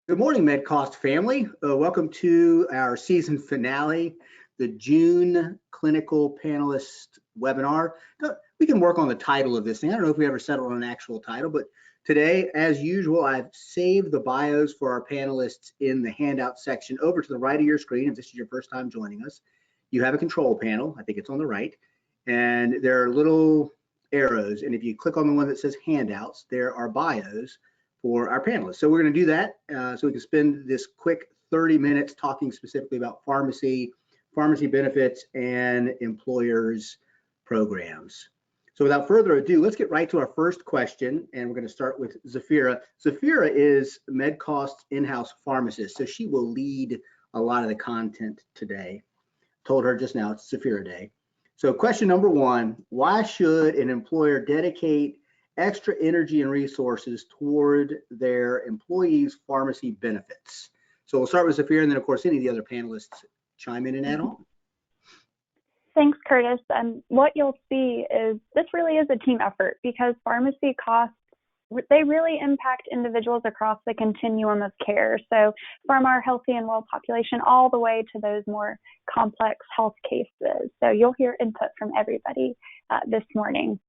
Good morning, MedCost family. Welcome to our season finale, the June clinical panelist webinar. We can work on the title of this thing. I don't know if we ever settled on an actual title, but today, as usual, I've saved the bios for our panelists in the handout section over to the right of your screen. If this is your first time joining us, you have a control panel. I think it's on the right, and there are little arrows. And if you click on the one that says handouts, there are bios for our panelists. So we're going to do that so we can spend this quick 30 minutes talking specifically about pharmacy benefits, and employers programs. So without further ado, let's get right to our first question, and we're going to start with Zafeira. Zafeira is MedCost's in-house pharmacist, so she will lead a lot of the content today. Told her just now it's Zafeira Day. So question number one, why should an employer dedicate extra energy and resources toward their employees' pharmacy benefits? So we'll start with Zafeira, and then of course any of the other panelists chime in and add on. Thanks, Curtis. What you'll see is this really is a team effort because pharmacy costs, they really impact individuals across the continuum of care. So from our healthy and well population all the way to those more complex health cases. So you'll hear input from everybody this morning.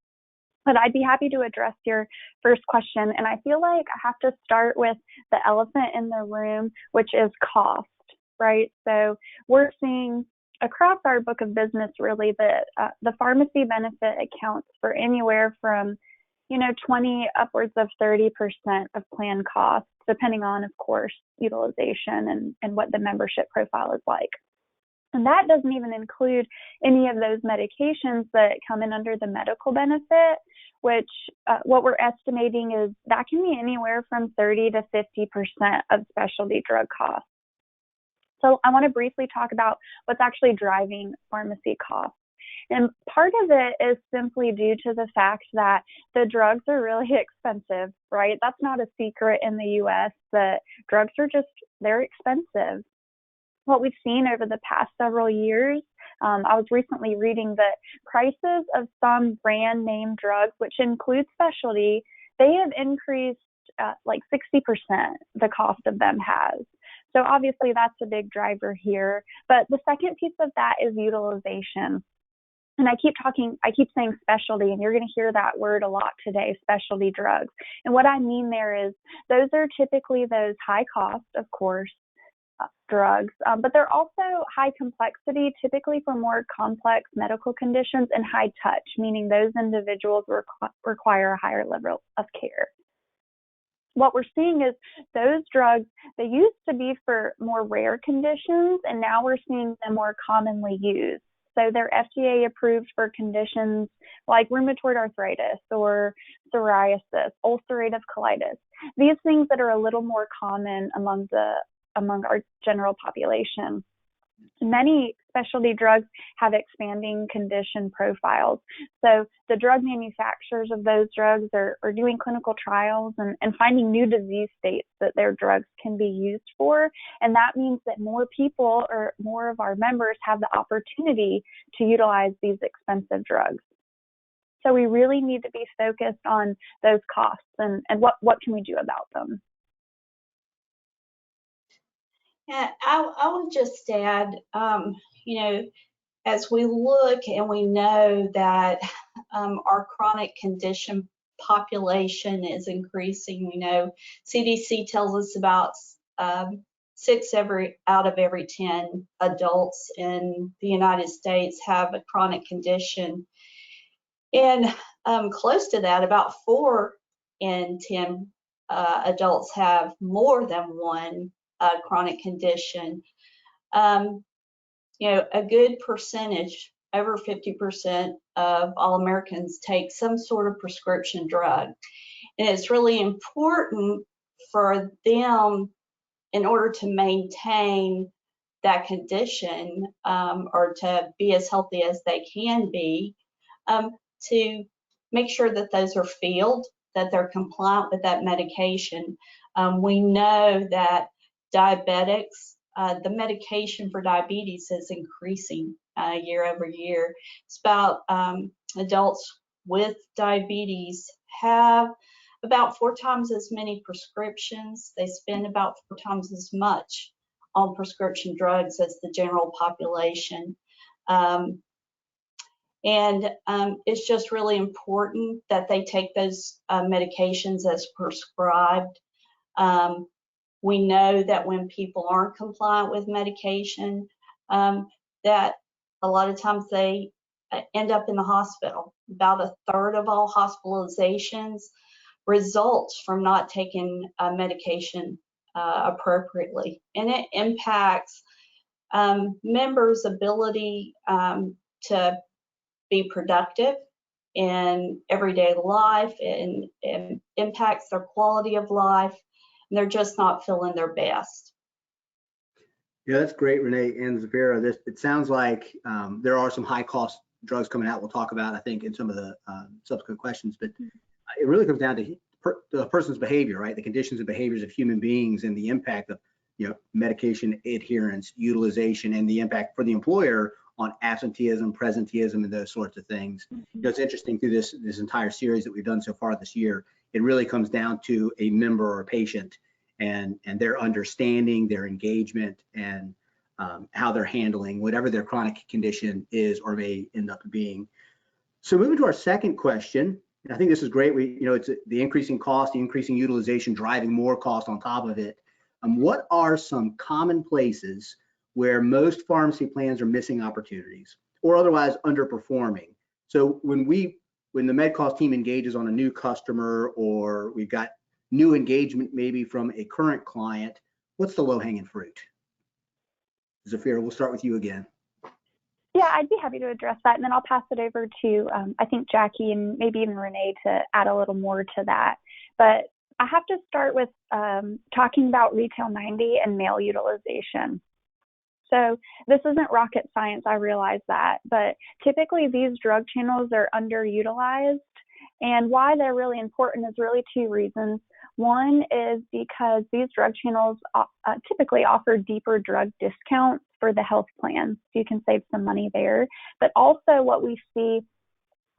But I'd be happy to address your first question. And I feel like I have to start with the elephant in the room, which is cost, right? So we're seeing across our book of business really that the pharmacy benefit accounts for anywhere from 20 upwards of 30% of plan costs, depending on, of course, utilization and what the membership profile is like. And that doesn't even include any of those medications that come in under the medical benefit, which what we're estimating is that can be anywhere from 30 to 50% of specialty drug costs. So I want to briefly talk about what's actually driving pharmacy costs. And part of it is simply due to the fact that the drugs are really expensive, right? That's not a secret in the US that drugs are they're expensive. What we've seen over the past several years, I was recently reading that prices of some brand name drugs, which include specialty, they have increased like 60%, the cost of them has. So obviously that's a big driver here. But the second piece of that is utilization. And I keep saying specialty, and you're going to hear that word a lot today, specialty drugs. And what I mean there is those are typically those high cost, of course, drugs, but they're also high complexity, typically for more complex medical conditions, and high touch, meaning those individuals require a higher level of care. What we're seeing is those drugs, they used to be for more rare conditions, and now we're seeing them more commonly used. So they're FDA approved for conditions like rheumatoid arthritis or psoriasis, ulcerative colitis, these things that are a little more common among our general population. Many specialty drugs have expanding condition profiles. So the drug manufacturers of those drugs are doing clinical trials and finding new disease states that their drugs can be used for. And that means that more people or more of our members have the opportunity to utilize these expensive drugs. So we really need to be focused on those costs and what can we do about them. Yeah, I would just add, as we look and we know that our chronic condition population is increasing, we know CDC tells us about 6 out of every 10 adults in the United States have a chronic condition. And close to that, about 4 in 10 adults have more than one chronic condition. A good percentage, over 50% of all Americans take some sort of prescription drug. And it's really important for them, in order to maintain that condition or to be as healthy as they can be, to make sure that those are filled, that they're compliant with that medication. We know that diabetics, the medication for diabetes is increasing year over year. It's about adults with diabetes have about 4 times as many prescriptions. They spend about 4 times as much on prescription drugs as the general population. It's just really important that they take those medications as prescribed. We know that when people aren't compliant with medication, that a lot of times they end up in the hospital. About a third of all hospitalizations results from not taking medication appropriately, and it impacts members' ability to be productive in everyday life, and impacts their quality of life, and they're just not feeling their best. Yeah, that's great, Renee and Zafeira. It sounds like there are some high-cost drugs coming out. We'll talk about, I think, in some of the subsequent questions, but it really comes down to the person's behavior, right? The conditions and behaviors of human beings, and the impact of, medication adherence, utilization, and the impact for the employer on absenteeism, presenteeism, and those sorts of things. It's interesting through this entire series that we've done so far this year. It really comes down to a member or a patient and their understanding, their engagement, and how they're handling whatever their chronic condition is or may end up being. So moving to our second question, and I think this is great. It's the increasing cost, the increasing utilization, driving more cost on top of it. What are some common places where most pharmacy plans are missing opportunities or otherwise underperforming? So when the MedCost team engages on a new customer, or we've got new engagement maybe from a current client, what's the low-hanging fruit? Zafeira, we'll start with you again. Yeah, I'd be happy to address that, and then I'll pass it over to, I think, Jackie and maybe even Renee to add a little more to that. But I have to start with talking about Retail 90 and mail utilization. So this isn't rocket science, I realize that, but typically these drug channels are underutilized, and why they're really important is really 2 reasons. One is because these drug channels typically offer deeper drug discounts for the health plan, so you can save some money there. But also what we see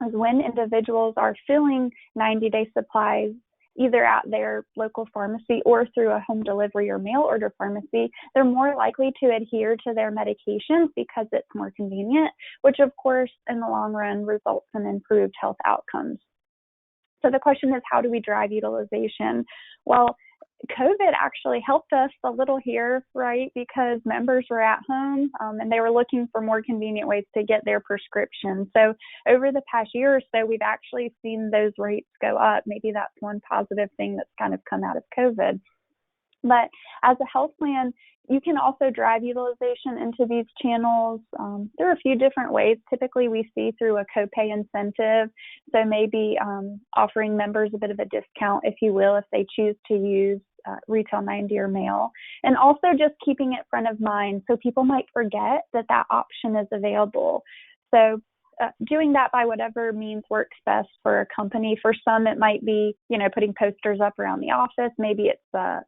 is when individuals are filling 90-day supplies, either at their local pharmacy or through a home delivery or mail order pharmacy, they're more likely to adhere to their medications because it's more convenient, which of course in the long run results in improved health outcomes. So the question is, how do we drive utilization? Well, COVID actually helped us a little here, right? Because members were at home and they were looking for more convenient ways to get their prescriptions. So over the past year or so, we've actually seen those rates go up. Maybe that's one positive thing that's kind of come out of COVID. But as a health plan, you can also drive utilization into these channels. There are a few different ways. Typically, we see through a copay incentive. So maybe offering members a bit of a discount, if you will, if they choose to use Retail 90 or mail. And also just keeping it front of mind. So people might forget that that option is available. So doing that by whatever means works best for a company. For some, it might be, putting posters up around the office. Maybe it's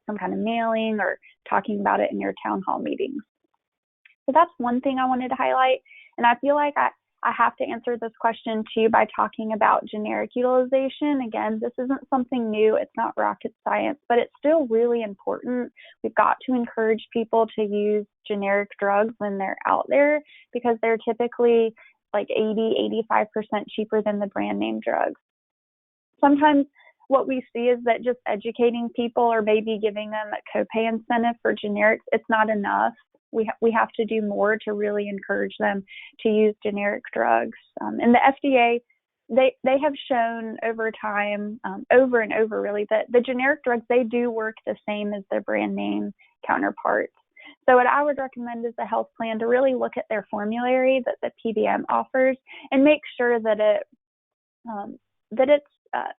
some kind of mailing or talking about it in your town hall meetings. So that's one thing I wanted to highlight. And I feel like I have to answer this question too by talking about generic utilization. Again, this isn't something new. It's not rocket science, but it's still really important. We've got to encourage people to use generic drugs when they're out there because they're typically like 80–85% cheaper than the brand name drugs. Sometimes what we see is that just educating people or maybe giving them a copay incentive for generics, it's not enough. We have to do more to really encourage them to use generic drugs. And the FDA, they have shown over time, over and over really, that the generic drugs, they do work the same as their brand name counterparts. So what I would recommend is a health plan to really look at their formulary that the PBM offers and make sure that it's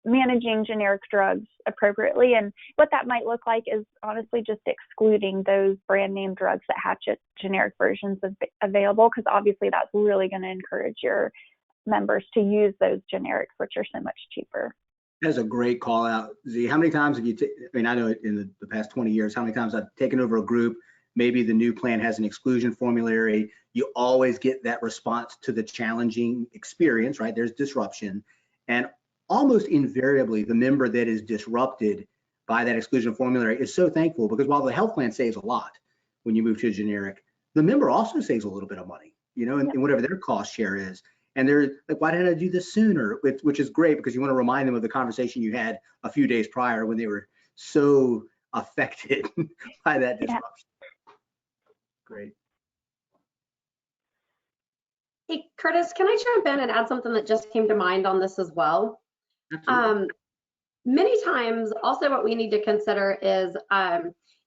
managing generic drugs appropriately. And what that might look like is honestly just excluding those brand name drugs that have generic versions available, because obviously that's really going to encourage your members to use those generics, which are so much cheaper. That's a great call out, Z. How many times have you, I know in the past 20 years, how many times I've taken over a group, maybe the new plan has an exclusion formulary, you always get that response to the challenging experience, right? There's disruption. And almost invariably the member that is disrupted by that exclusion formulary is so thankful, because while the health plan saves a lot when you move to a generic, the member also saves a little bit of money, you know, in whatever their cost share is. And they're like, why didn't I do this sooner? Which is great, because you want to remind them of the conversation you had a few days prior when they were so affected by that disruption. Yeah. Great. Hey, Curtis, can I jump in and add something that just came to mind on this as well? Absolutely. Many times also what we need to consider is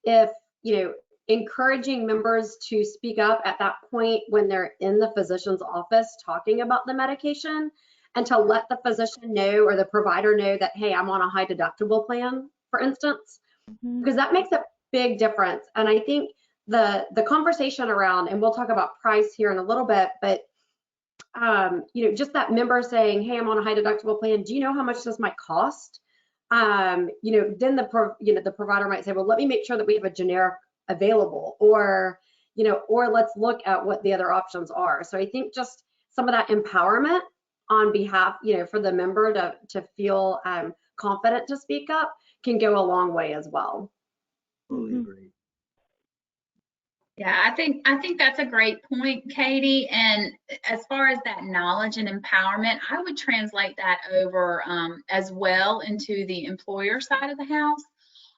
if, you know, encouraging members to speak up at that point when they're in the physician's office talking about the medication, and to let the physician know or the provider know that, hey, I'm on a high deductible plan, for instance, because that makes a big difference. And I think the conversation around, and we'll talk about price here in a little bit, but you know, just that member saying, hey, I'm on a high deductible plan. Do you know how much this might cost? You know, then the provider might say, well, let me make sure that we have a generic available, or, you know, or let's look at what the other options are. So I think just some of that empowerment on behalf, you know, for the member to feel confident to speak up can go a long way as well. Totally agree. Yeah, I think that's a great point, Katie. And as far as that knowledge and empowerment, I would translate that over as well into the employer side of the house.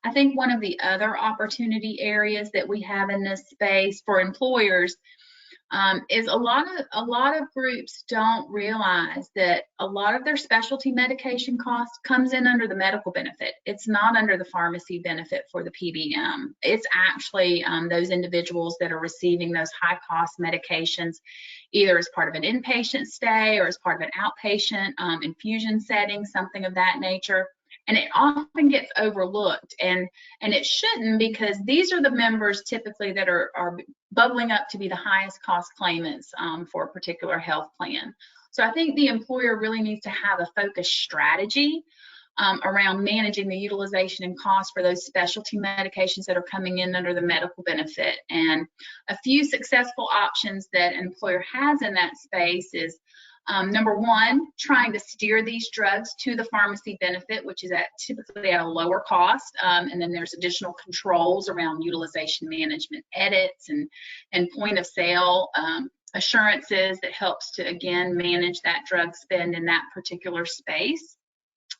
I think one of the other opportunity areas that we have in this space for employers is a lot of groups don't realize that a lot of their specialty medication cost comes in under the medical benefit. It's not under the pharmacy benefit for the PBM. It's actually those individuals that are receiving those high cost medications, either as part of an inpatient stay or as part of an outpatient infusion setting, something of that nature. And it often gets overlooked, and it shouldn't, because these are the members typically that are bubbling up to be the highest cost claimants for a particular health plan. So I think the employer really needs to have a focused strategy around managing the utilization and cost for those specialty medications that are coming in under the medical benefit. And a few successful options that an employer has in that space is number one, trying to steer these drugs to the pharmacy benefit, which is typically at a lower cost. And then there's additional controls around utilization management edits and point of sale assurances that helps to, again, manage that drug spend in that particular space.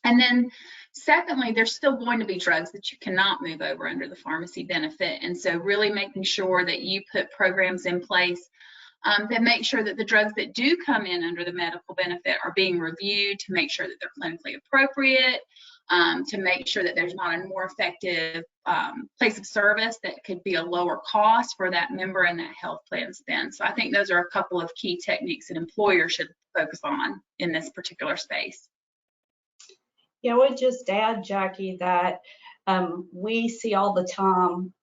And then secondly, there's still going to be drugs that you cannot move over under the pharmacy benefit. And so really making sure that you put programs in place that make sure that the drugs that do come in under the medical benefit are being reviewed to make sure that they're clinically appropriate, to make sure that there's not a more effective place of service that could be a lower cost for that member and that health plan spend. So I think those are a couple of key techniques that employers should focus on in this particular space. Yeah, I would just add, Jackie, that we see all the time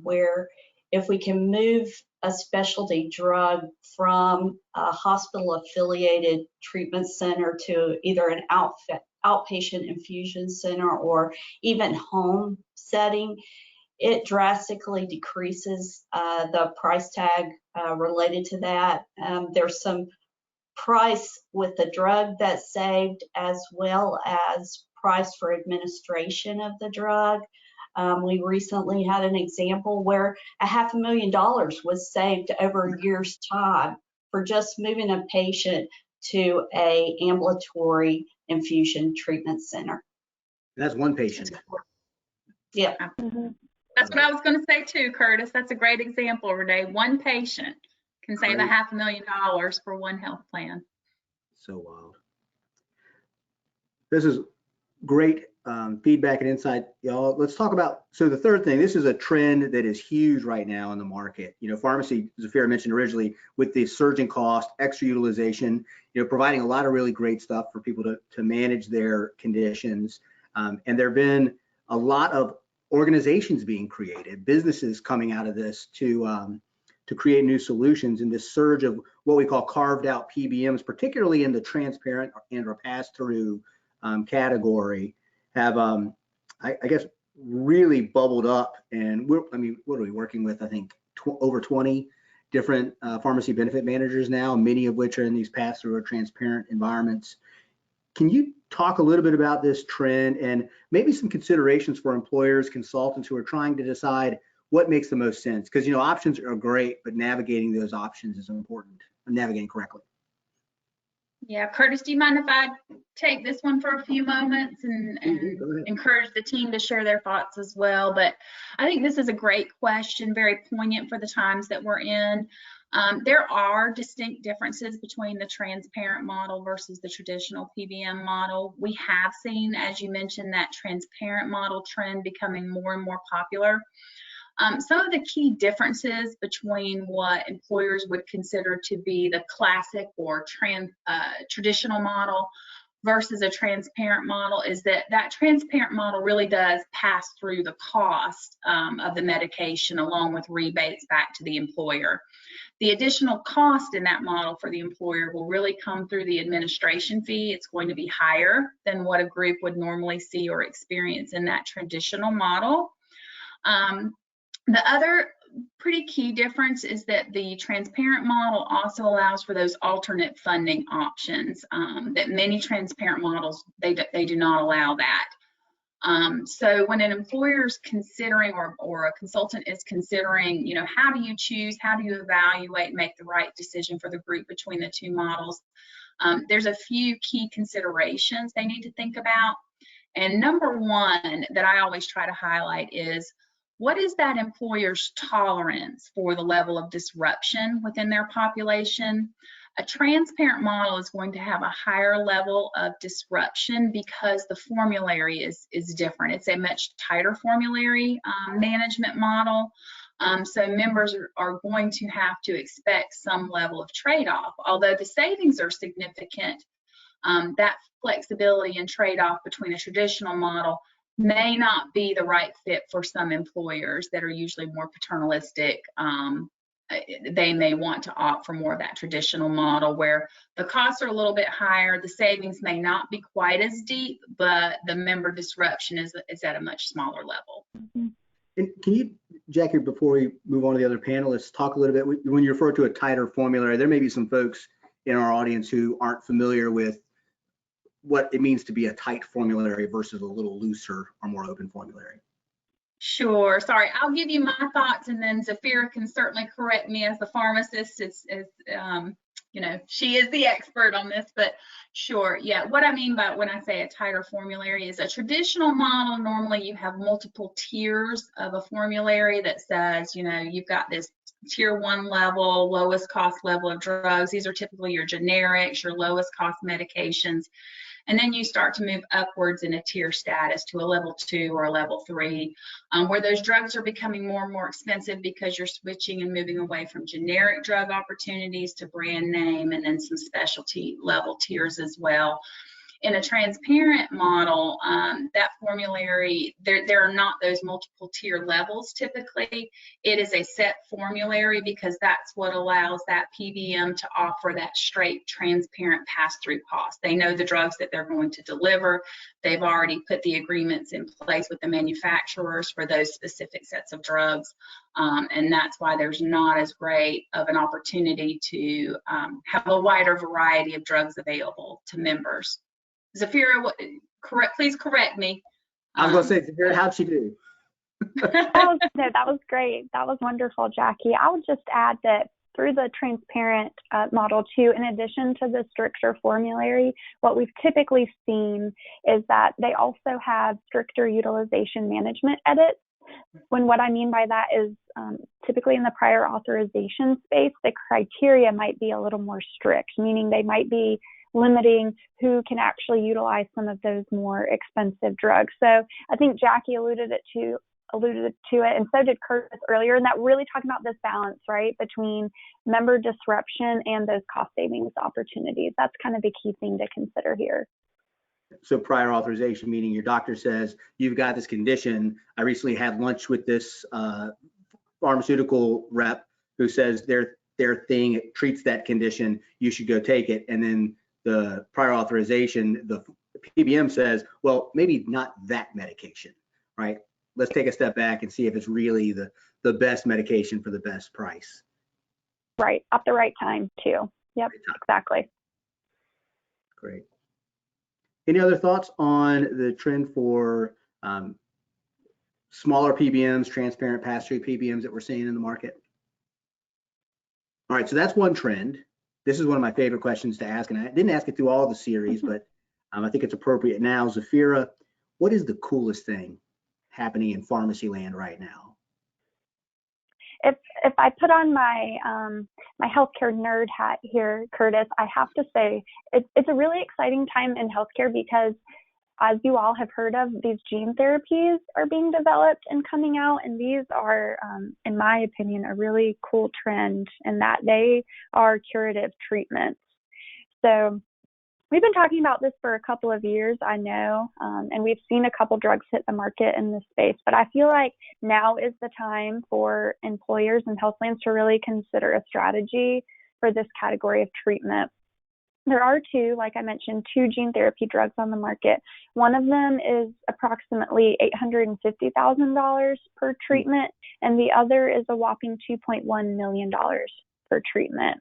where if we can move a specialty drug from a hospital-affiliated treatment center to either an outpatient infusion center or even home setting, it drastically decreases the price tag related to that. There's some price with the drug that's saved, as well as price for administration of the drug. We recently had an example where $500,000 was saved over a year's time for just moving a patient to a ambulatory infusion treatment center. That's one patient. Yeah. That's what I was going to say too, Curtis. That's a great example, Renee. One patient can save $500,000 for one health plan. So wild. This is great feedback and insight, y'all. Let's talk about, so the third thing, this is a trend that is huge right now in the market. You know, pharmacy, Zafeira mentioned originally, with the surging cost, extra utilization, you know, providing a lot of really great stuff for people to manage their conditions. And there have been a lot of organizations being created, businesses coming out of this to create new solutions. And this surge of what we call carved out PBMs, particularly in the transparent and or pass-through category, have I guess really bubbled up. And what are we working with? I think over 20 different pharmacy benefit managers now, many of which are in these pass-through or transparent environments. Can you talk a little bit about this trend and maybe some considerations for employers, consultants who are trying to decide what makes the most sense? Because, you know, options are great, but navigating those options is important, navigating correctly. Yeah, Curtis, do you mind if I take this one for a few moments and encourage the team to share their thoughts as well? But I think this is a great question, very poignant for the times that we're in. There are distinct differences between the transparent model versus the traditional PBM model. We have seen, as you mentioned, that transparent model trend becoming more and more popular. Some of the key differences between what employers would consider to be the classic or traditional model versus a transparent model is that that transparent model really does pass through the cost of the medication along with rebates back to the employer. The additional cost in that model for the employer will really come through the administration fee. It's going to be higher than what a group would normally see or experience in that traditional model. The other pretty key difference is that the transparent model also allows for those alternate funding options that many transparent models, they do not allow that. So when an employer is considering or a consultant is considering, you know, how do you choose, how do you evaluate, make the right decision for the group between the two models, there's a few key considerations they need to think about. And number one that I always try to highlight is, what is that employer's tolerance for the level of disruption within their population? A transparent model is going to have a higher level of disruption because the formulary is different. It's a much tighter formulary management model. So members are going to have to expect some level of trade-off. Although the savings are significant, that flexibility and trade-off between a traditional model may not be the right fit for some employers that are usually more paternalistic. They may want to opt for more of that traditional model where the costs are a little bit higher, the savings may not be quite as deep, but the member disruption is at a much smaller level. And can you, Jackie, before we move on to the other panelists, talk a little bit, when you refer to a tighter formulary, there may be some folks in our audience who aren't familiar with what it means to be a tight formulary versus a little looser or more open formulary. Sure. Sorry, I'll give you my thoughts, and then Zafeira can certainly correct me as the pharmacist. You know, she is the expert on this, but sure. Yeah, what I mean by when I say a tighter formulary is a traditional model. Normally you have multiple tiers of a formulary that says, you know, you've got this tier 1 level, lowest cost level of drugs. These are typically your generics, your lowest cost medications. And then you start to move upwards in a tier status to a level 2 or a level 3, where those drugs are becoming more and more expensive because you're switching and moving away from generic drug opportunities to brand name and then some specialty level tiers as well. In a transparent model, that formulary, there are not those multiple tier levels typically. It is a set formulary because that's what allows that PBM to offer that straight, transparent pass-through cost. They know the drugs that they're going to deliver. They've already put the agreements in place with the manufacturers for those specific sets of drugs. And that's why there's not as great of an opportunity to have a wider variety of drugs available to members. Zafeira, please correct me. I was going to say, Zafeira, how'd she do? That was great. That was wonderful, Jackie. I would just add that through the transparent model too, in addition to the stricter formulary, what we've typically seen is that they also have stricter utilization management edits. When what I mean by that is typically in the prior authorization space, the criteria might be a little more strict, meaning they might be limiting who can actually utilize some of those more expensive drugs. So I think Jackie alluded to it, and so did Curtis earlier, and that really talking about this balance, right, between member disruption and those cost savings opportunities. That's kind of the key thing to consider here. So prior authorization, meaning your doctor says, you've got this condition. I recently had lunch with this pharmaceutical rep who says their thing treats that condition, you should go take it. And then the prior authorization, the PBM says, well, maybe not that medication, right? Let's take a step back and see if it's really the best medication for the best price. Right, at the right time too. Yep, exactly. Great. Any other thoughts on the trend for smaller PBMs, transparent pass-through PBMs that we're seeing in the market? All right, so that's one trend. This is one of my favorite questions to ask, and I didn't ask it through all the series, but I think it's appropriate now. Zafeira, what is the coolest thing happening in pharmacy land right now? If I put on my my healthcare nerd hat here, Curtis, I have to say it's a really exciting time in healthcare because, as you all have heard of, these gene therapies are being developed and coming out, and these are, in my opinion, a really cool trend in that they are curative treatments. So we've been talking about this for a couple of years, I know, and we've seen a couple drugs hit the market in this space, but I feel like now is the time for employers and health plans to really consider a strategy for this category of treatment. There are two, like I mentioned, two gene therapy drugs on the market. One of them is approximately $850,000 per treatment, and the other is a whopping $2.1 million per treatment.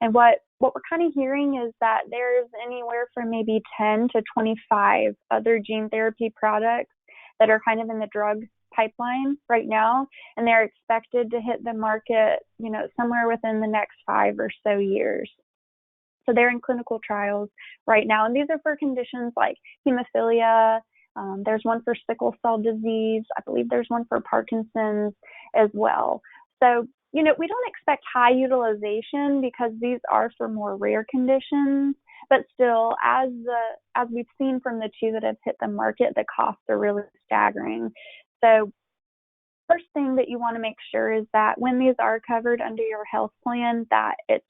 And what we're kind of hearing is that there's anywhere from maybe 10 to 25 other gene therapy products that are kind of in the drug pipeline right now, and they're expected to hit the market, somewhere within the next 5 or so years. So they're in clinical trials right now, and these are for conditions like hemophilia. There's one for sickle cell disease. I believe there's one for Parkinson's as well. So, we don't expect high utilization because these are for more rare conditions, but still, as we've seen from the two that have hit the market, the costs are really staggering. So first thing that you want to make sure is that when these are covered under your health plan, that it's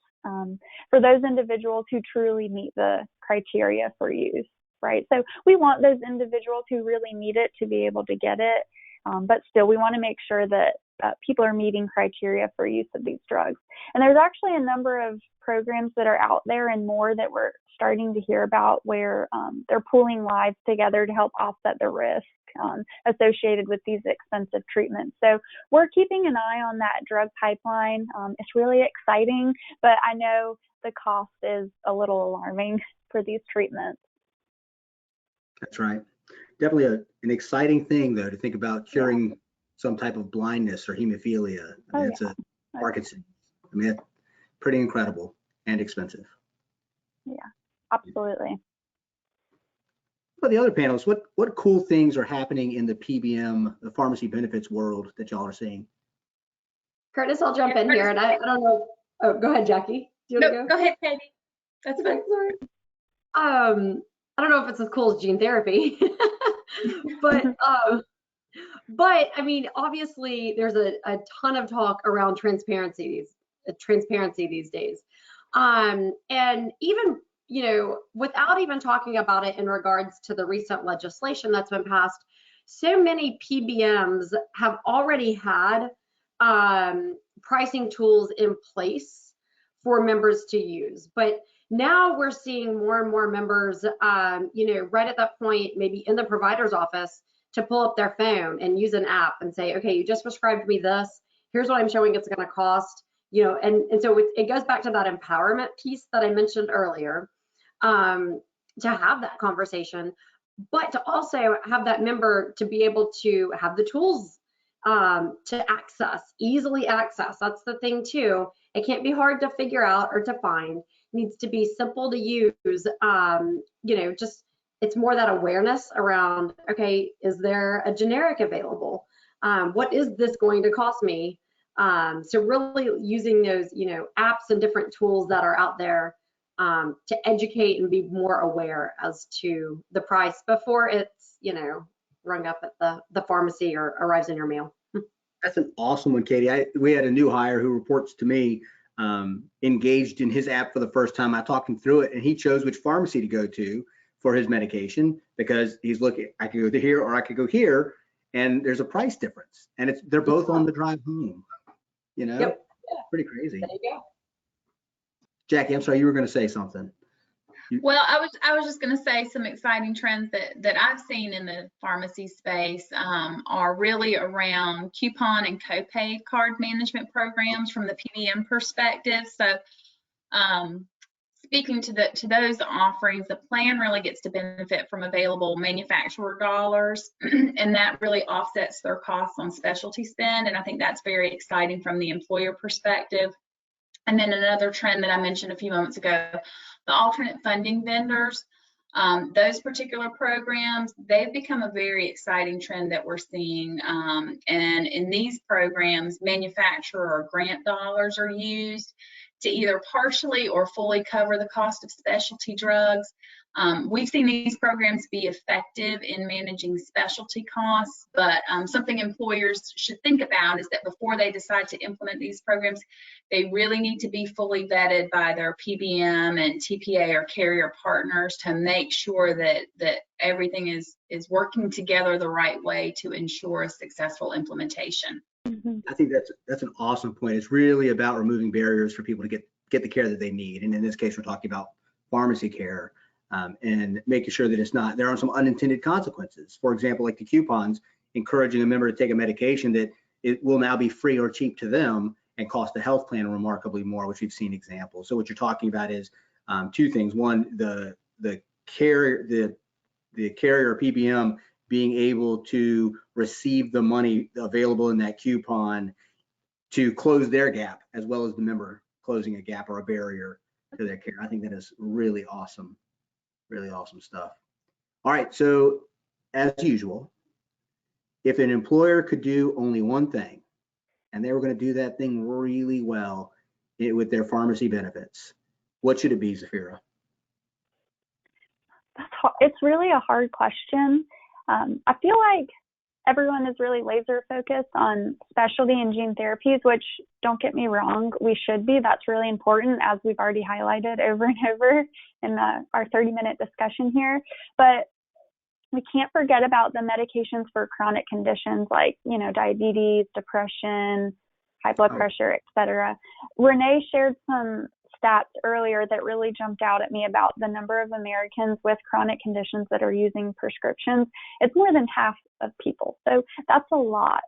for those individuals who truly meet the criteria for use, right? So we want those individuals who really need it to be able to get it, but still we want to make sure that people are meeting criteria for use of these drugs. And there's actually a number of programs that are out there and more that we're starting to hear about where they're pooling lives together to help offset the risk associated with these expensive treatments. So we're keeping an eye on that drug pipeline. It's really exciting, but I know the cost is a little alarming for these treatments. That's right. Definitely an exciting thing, though, to think about curing some type of blindness or hemophilia. It's a Parkinson's. It's pretty incredible and expensive. Yeah, absolutely. But the other panelists, what cool things are happening in the PBM, the pharmacy benefits world that y'all are seeing? Curtis, I'll jump in here, and I don't know. Oh, go ahead, Jackie. Do you want to go? Go ahead, Kati. That's fine. Sorry. I don't know if it's as cool as gene therapy, but I mean, obviously, there's a ton of talk around transparency these days, and even without even talking about it in regards to the recent legislation that's been passed, so many PBMs have already had pricing tools in place for members to use. But now we're seeing more and more members, right at that point, maybe in the provider's office, to pull up their phone and use an app and say, okay, you just prescribed me this. Here's what I'm showing it's going to cost. And so it goes back to that empowerment piece that I mentioned earlier, to have that conversation, but to also have that member to be able to have the tools to easily access. That's the thing too. It can't be hard to figure out or to find. It needs to be simple to use. It's more that awareness around, okay, is there a generic available? What is this going to cost me? So really using those, apps and different tools that are out there to educate and be more aware as to the price before it's, rung up at the pharmacy or arrives in your mail. That's an awesome one, Kati. We had a new hire who reports to me, engaged in his app for the first time. I talked him through it, and he chose which pharmacy to go to for his medication because he's looking, I could go to here or I could go here, and there's a price difference, and they're both on the drive home. Yep. Pretty crazy. There you go. Jackie, I'm sorry, you were going to say something. Well, I was just going to say some exciting trends that I've seen in the pharmacy space are really around coupon and copay card management programs from the PBM perspective. So speaking to those offerings, the plan really gets to benefit from available manufacturer dollars, and that really offsets their costs on specialty spend. And I think that's very exciting from the employer perspective. And then another trend that I mentioned a few moments ago, the alternate funding vendors. Those particular programs, they've become a very exciting trend that we're seeing. And in these programs, manufacturer or grant dollars are used to either partially or fully cover the cost of specialty drugs. We've seen these programs be effective in managing specialty costs, but something employers should think about is that before they decide to implement these programs, they really need to be fully vetted by their PBM and TPA or carrier partners to make sure that everything is working together the right way to ensure a successful implementation. I think that's an awesome point. It's really about removing barriers for people to get the care that they need. And in this case, we're talking about pharmacy care, and making sure that there aren't some unintended consequences. For example, like the coupons, encouraging a member to take a medication that it will now be free or cheap to them and cost the health plan remarkably more, which we've seen examples. So what you're talking about is two things. One, the carrier or PBM being able to receive the money available in that coupon to close their gap, as well as the member closing a gap or a barrier to their care. I think that is really awesome stuff. All right, so as usual, if an employer could do only one thing, and they were going to do that thing really well with their pharmacy benefits, what should it be, Zafeira? It's really a hard question. I feel like everyone is really laser focused on specialty and gene therapies, which, don't get me wrong, we should be. That's really important, as we've already highlighted over and over in our 30-minute discussion here. But we can't forget about the medications for chronic conditions like, diabetes, depression, high blood pressure, et cetera. Renee shared some stats earlier that really jumped out at me about the number of Americans with chronic conditions that are using prescriptions. It's more than half of people. So that's a lot.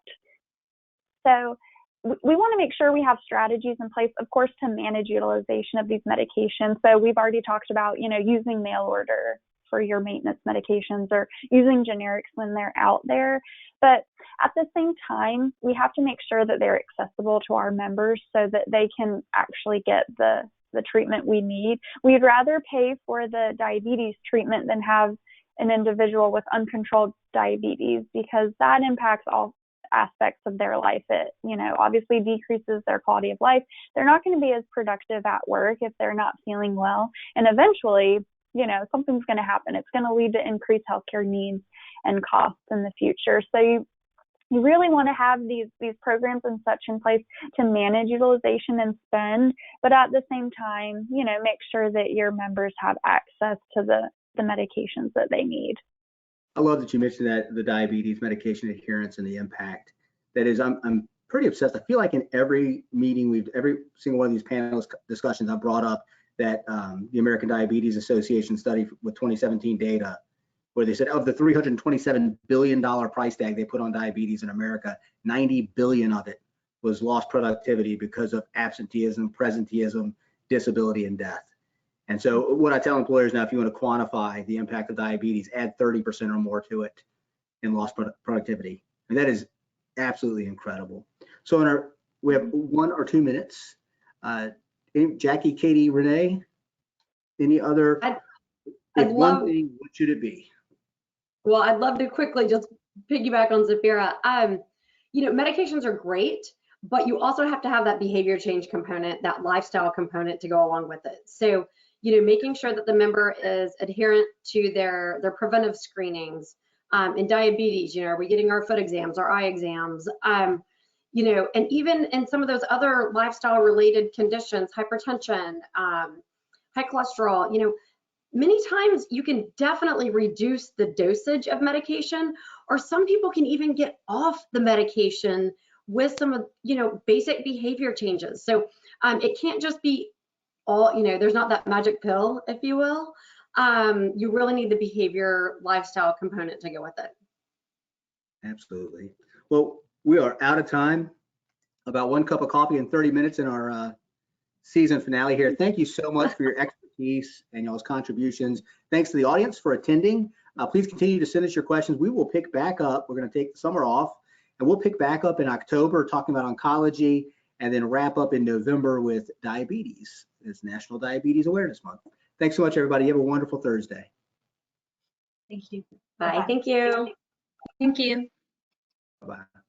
So we want to make sure we have strategies in place, of course, to manage utilization of these medications. So we've already talked about, using mail order for your maintenance medications or using generics when they're out there. But at the same time, we have to make sure that they're accessible to our members so that they can actually get the treatment we need. We'd rather pay for the diabetes treatment than have an individual with uncontrolled diabetes, because that impacts all aspects of their life. It, obviously decreases their quality of life. They're not going to be as productive at work if they're not feeling well. And eventually, something's going to happen. It's going to lead to increased healthcare needs and costs in the future. So you really want to have these programs and such in place to manage utilization and spend, but at the same time, make sure that your members have access to the medications that they need. I love that you mentioned that, the diabetes medication adherence and the impact. That is, I'm pretty obsessed. I feel like in every meeting, every single one of these panel discussions, I brought up that the American Diabetes Association study with 2017 data, where they said of the $327 billion price tag they put on diabetes in America, 90 billion of it was lost productivity because of absenteeism, presenteeism, disability, and death. And so what I tell employers now, if you want to quantify the impact of diabetes, add 30% or more to it in lost productivity. And that is absolutely incredible. So we have 1 or 2 minutes. Jackie, Kati, Renee, any other? One thing, what should it be? Well, I'd love to quickly just piggyback on Zafeira. Medications are great, but you also have to have that behavior change component, that lifestyle component to go along with it. So, making sure that the member is adherent to their preventive screenings. In diabetes, are we getting our foot exams, our eye exams? And even in some of those other lifestyle related conditions, hypertension, high cholesterol, many times you can definitely reduce the dosage of medication, or some people can even get off the medication with some of, basic behavior changes. So it can't just be all, there's not that magic pill, if you will. You really need the behavior lifestyle component to go with it. Absolutely. Well, we are out of time. About 1 cup of coffee in 30 minutes in our season finale here. Thank you so much for your expertise expertise and y'all's contributions. Thanks to the audience for attending. Please continue to send us your questions. We will pick back up. We're going to take the summer off, and we'll pick back up in October talking about oncology, and then wrap up in November with diabetes. It's National Diabetes Awareness Month. Thanks so much, everybody. You have a wonderful Thursday. Thank you. Bye. Thank you. Thank you. Bye-bye.